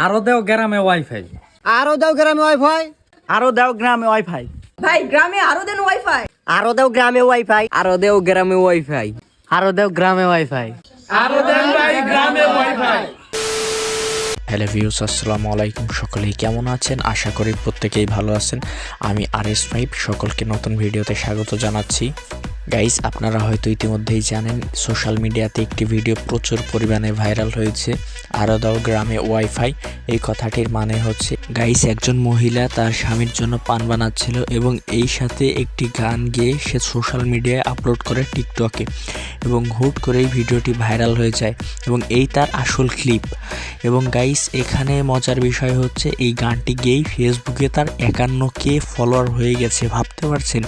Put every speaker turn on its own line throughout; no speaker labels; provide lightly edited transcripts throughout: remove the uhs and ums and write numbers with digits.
আরো দেও গ্রামে ওয়াইফাই।
আরো দাও গ্রামে ওয়াইফাই।
আরো দাও গ্রামে ওয়াইফাই।
ভাই গ্রামে আরো দেন ওয়াইফাই।
আরো দাও গ্রামে ওয়াইফাই।
আরো দেও গ্রামে ওয়াইফাই।
আরো দাও গ্রামে ওয়াইফাই।
আরো দেন ভাই গ্রামে ওয়াইফাই।
হ্যালো ভিউস, আসসালামু আলাইকুম। সকলেই কেমন আছেন? আশা করি প্রত্যেকেই ভালো আছেন। আমি RS5 সকলকে নতুন ভিডিওতে স্বাগত জানাচ্ছি। গাইস, আপনারা হয়তো ইতিমধ্যেই জানেন সোশ্যাল মিডিয়াতে একটি ভিডিও প্রচুর পরিমাণে ভাইরাল হয়েছে, আরো দাও গ্রামে ওয়াইফাই। এই কথাটির মানে হচ্ছে গাইস, একজন মহিলা তার স্বামীর জন্য পান বানাচ্ছিল এবং এই সাথে একটি গান গেয়ে সে সোশ্যাল মিডিয়ায় আপলোড করে টিকটকে, এবং হুট করেই ভিডিওটি ভাইরাল হয়ে যায় এবং এই তার আসল ক্লিপ। এবং গাইস, এখানে মজার বিষয় হচ্ছে এই গানটি গেয়েই ফেসবুকে তার 51K ফলোয়ার হয়ে গেছে। ভাবতে পারছেন?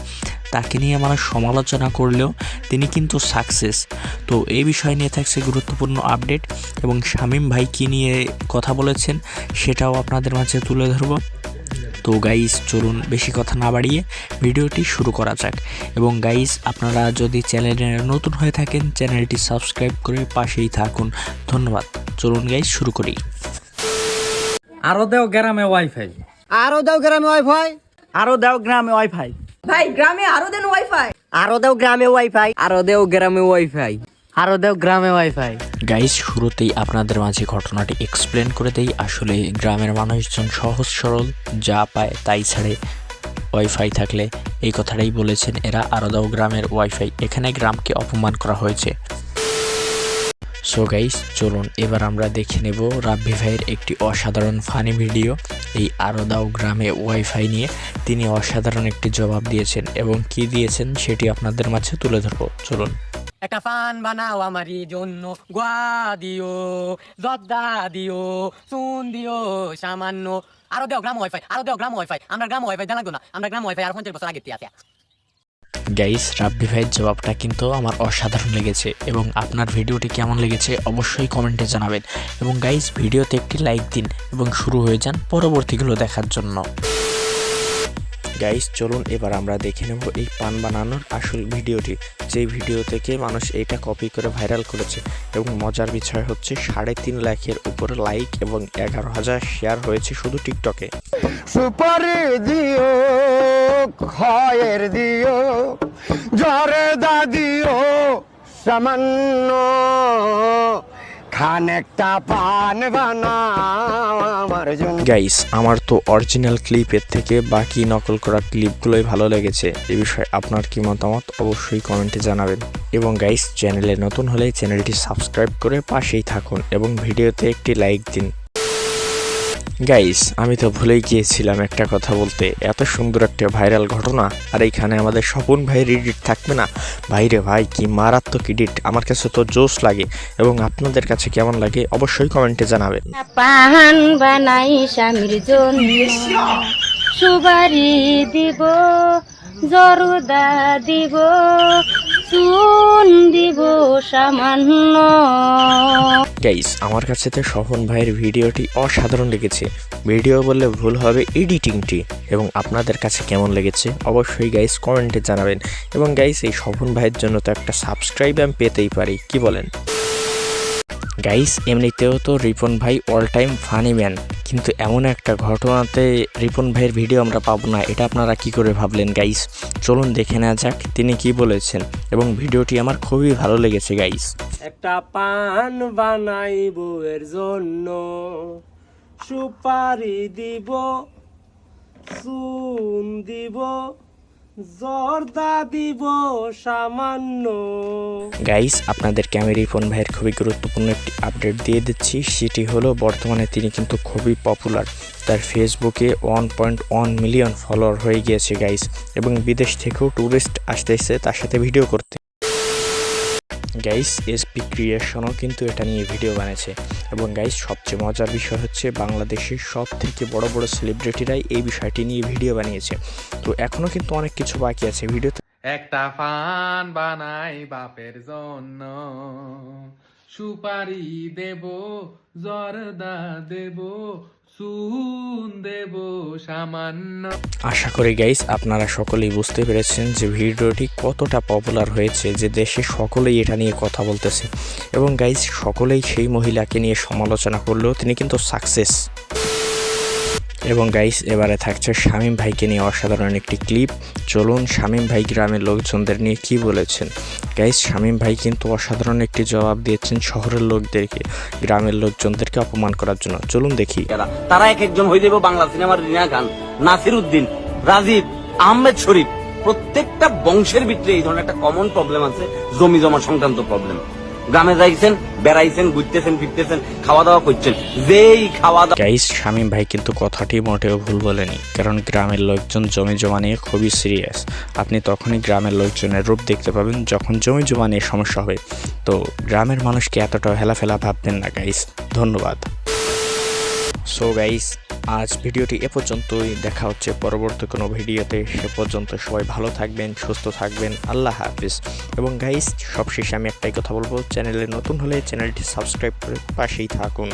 তাকে নিয়ে মানুষ সমালোচনা করলেও তিনি কিন্তু সাকসেস। তো এই বিষয় নিয়ে থাকছে গুরুত্বপূর্ণ আপডেট, এবং শামীম ভাই কী নিয়ে কথা বলেছেন সেটাও আপনাদের মাঝে তুলে ধরব। তো গাইস, চলুন বেশি কথা না বাড়িয়ে ভিডিওটি শুরু করা যাক। এবং গাইস, আপনারা যদি চ্যানেলে নতুন হয়ে থাকেন চ্যানেলটি সাবস্ক্রাইব করে পাশেই থাকুন। ধন্যবাদ। চলুন গাইস শুরু করি।
আরো দেও গ্রামে ওয়াইফাই।
আরো দাও গ্রামে ওয়াইফাই।
আরো দাও গ্রামে ওয়াইফাই।
ভাই গ্রামে আরো দেন ওয়াইফাই।
আরো দাও গ্রামে ওয়াইফাই।
আরো দেও গ্রামে ওয়াইফাই।
আরো দাও গ্রামে ওয়াইফাই।
গাইস, শুরুতেই আপনাদের মাঝে ঘটনাটি এক্সপ্লেন করে দেই। আসলে গ্রামের মানুষজন সহজ সরল, যা পায় তাই ছাড়ে। ওয়াইফাই থাকলে এই কথাটাই বলেছেন এরা, আরো দাও গ্রামের ওয়াইফাই। এখানে গ্রামকে অপমান করা হয়েছে। সো গাইস, চলুন এবার আমরা দেখে নেব রাব্বি ভাইয়ের একটি অসাধারণ ফানি ভিডিও এই আরো দাও গ্রামে ওয়াইফাই নিয়ে। তিনি অসাধারণ একটি জবাব দিয়েছেন এবং কি দিয়েছেন সেটি আপনাদের মাঝে তুলে ধরবো। চলুন।
একটা ফান বানাও আমারই জন্য, গোয়া দিও, জর্দা দিও, চুন দিও সামান্য। আরো দেও গ্রাম ওয়াইফাই, আরো দেও গ্রাম ওয়াইফাই। আমরা গ্রাম ওয়াইফাই জানা না, আমরা গ্রাম ওয়াইফাই আর 50 বছর আগে আছে।
গাইস, রাব্বি ভাইয়ের জবাবটা কিন্তু আমার অসাধারণ লেগেছে, এবং আপনার ভিডিওটি কেমন লেগেছে অবশ্যই কমেন্টে জানাবেন। এবং গাইস, ভিডিওতে একটি লাইক দিন এবং শুরু হয়ে যান পরবর্তীগুলো দেখার জন্য। গাইস, চলুন এবার আমরা দেখে নেব এই পান বানানোর আসল ভিডিওটি, যে ভিডিও থেকে মানুষ এটা কপি করে ভাইরাল করেছে। এবং মজার বিষয় হচ্ছে 3.5 লাখের উপর লাইক এবং 11,000 শেয়ার হয়েছে শুধু টিকটকে।
সুপারি দিও, খয়ের দিও, জরে দিও সামান্য, খানেকটা পান বানাও আমার জন্য।
গাইস, আমার তো অরিজিনাল ক্লিপের থেকে বাকি নকল করা ক্লিপগুলোই ভালো লেগেছে। এ বিষয়ে আপনার কি মতামত অবশ্যই কমেন্টে জানাবেন। এবং গাইস, চ্যানেলে নতুন হলে চ্যানেলটি সাবস্ক্রাইব করে পাশেই থাকুন এবং ভিডিওতে একটি লাইক দিন। গাইস, আমি তো ভুলেই গিয়েছিলাম একটা কথা বলতে। এত সুন্দর একটা ভাইরাল ঘটনা, আর এইখানে আমাদের স্বপন ভাইয়ের এডিট থাকবে না? ভাইরে ভাই, কি মারাত্মক এডিট! আমার কাছে তো জোশ লাগে। এবং আপনাদের কাছে কেমন লাগে অবশ্যই কমেন্টে জানাবেন।
পান বানাই স্বামীর জন্য, সুবারি দিব, জরদা দিব, চুন দিব সামান্য।
গাইস, আমার কাছে তো স্বপন ভাইয়ের ভিডিওটি অসাধারণ লেগেছে। ভিডিও বললে ভুল হবে, এডিটিংটি। এবং আপনাদের কাছে কেমন লেগেছে অবশ্যই গাইস কমেন্টে জানাবেন। এবং গাইস, এই স্বপন ভাইয়ের জন্য তো একটা সাবস্ক্রাইব আমি পেতেই পারি, কি বলেন? গাইস, এমনিতেও তো রিপন ভাই অল টাইম ফানি ম্যান, কিন্তু এমন একটা ঘটনাতে রিপন ভাইয়ের ভিডিও আমরা পাবো না, এটা আপনারা কি করে ভাবলেন? গাইস, চলুন দেখে নেওয়া যাক তিনি কি বলেছেন। এবং ভিডিওটি আমার খুবই ভালো লেগেছে। গাইস,
একটা পান বানাই বউয়ের জন্য, সুপারি দিব, চুন দিব, জর্দা দিব সামান্য।
গাইস, আপনাদেরকে আমি রিপন ভাইয়ের খুবই গুরুত্বপূর্ণ একটি আপডেট দিয়ে দিচ্ছি। সেটি হলো বর্তমানে তিনি কিন্তু খুবই পপুলার। তার ফেসবুকে 1.1 মিলিয়ন ফলোয়ার হয়ে গিয়েছে গাইস, এবং বিদেশ থেকেও ট্যুরিস্ট আসতেছে তার সাথে ভিডিও করতে। গাইস, SP ক্রিয়েশনও কিন্তু এটা নিয়ে ভিডিও বানিয়েছে। এবং গাইস, সবচেয়ে মজার বিষয় হচ্ছে বাংলাদেশের সব থেকে বড় বড় সেলিব্রিটিরাই এই বিষয়টি নিয়ে ভিডিও বানিয়েছে। তো এখনও কিন্তু অনেক কিছু বাকি আছে ভিডিওতে।
একটা পান বানাই বাপের জন্য,
সুপারি দেব জর্দা দেব চুন দেব সামান্য।
আশা করি গাইস আপনারা সকলেই বুঝতে পেরেছেন যে ভিডিওটি কতটা পপুলার হয়েছে, যে দেশে সকলেই এটা নিয়ে কথা বলতেছে এবং গাইস সকলেই সেই মহিলাকে নিয়ে সমালোচনা করলেও তিনি কিন্তু সাকসেস। এবং গাইস এবারে থাকছে শামীম ভাইকে নিয়ে অসাধারণ একটি ক্লিপ। চলুন শামীম ভাই গ্রামের লোকজনদের নিয়ে কি বলেছেন। গাইস শামীম ভাই কিন্তু অসাধারণ একটি জবাব দিয়েছেন শহরের লোকদেরকে, গ্রামের লোকজনদেরকে অপমান করার জন্য। চলুন দেখি।
তারা এক একজন হয়ে যাবে বাংলা সিনেমার রিনা খান, নাসির উদ্দিন, রাজীব, আহমেদ শরীফ। প্রত্যেকটা বংশের ভিতরে এই ধরনের একটা কমন প্রবলেম আছে, জমি জমা সংক্রান্ত প্রবলেম। গ্রামে যাইছেন, বেড়াইছেন, ঘুরতেছেন, ফিরতেছেন, খাওয়া দাওয়া করছেন, যেই খাওয়া দাওয়া।
গাইস শামীম ভাই কিন্তু কথাটি মোটেও ভুল বলেনি, কারণ গ্রামের লোকজন জমি জমা নিয়ে খুবই সিরিয়াস। আপনি তখনই গ্রামের লোকজনের রূপ দেখতে পাবেন যখন জমি জমা নিয়ে সমস্যা হবে। তো গ্রামের মানুষকে এতটা হেলাফেলা ভাববেন না গাইস। ধন্যবাদ। সো গাইস আজ ভিডিওটি এ পর্যন্তই, দেখা হচ্ছে পরবর্তী কোনো ভিডিওতে। সে পর্যন্ত সবাই ভালো থাকবেন, সুস্থ থাকবেন। আল্লাহ হাফিজ। এবং গাইস সবশেষে আমি একটাই কথা বলবো, চ্যানেলে নতুন হলে চ্যানেলটি সাবস্ক্রাইব করে পাশেই থাকুন।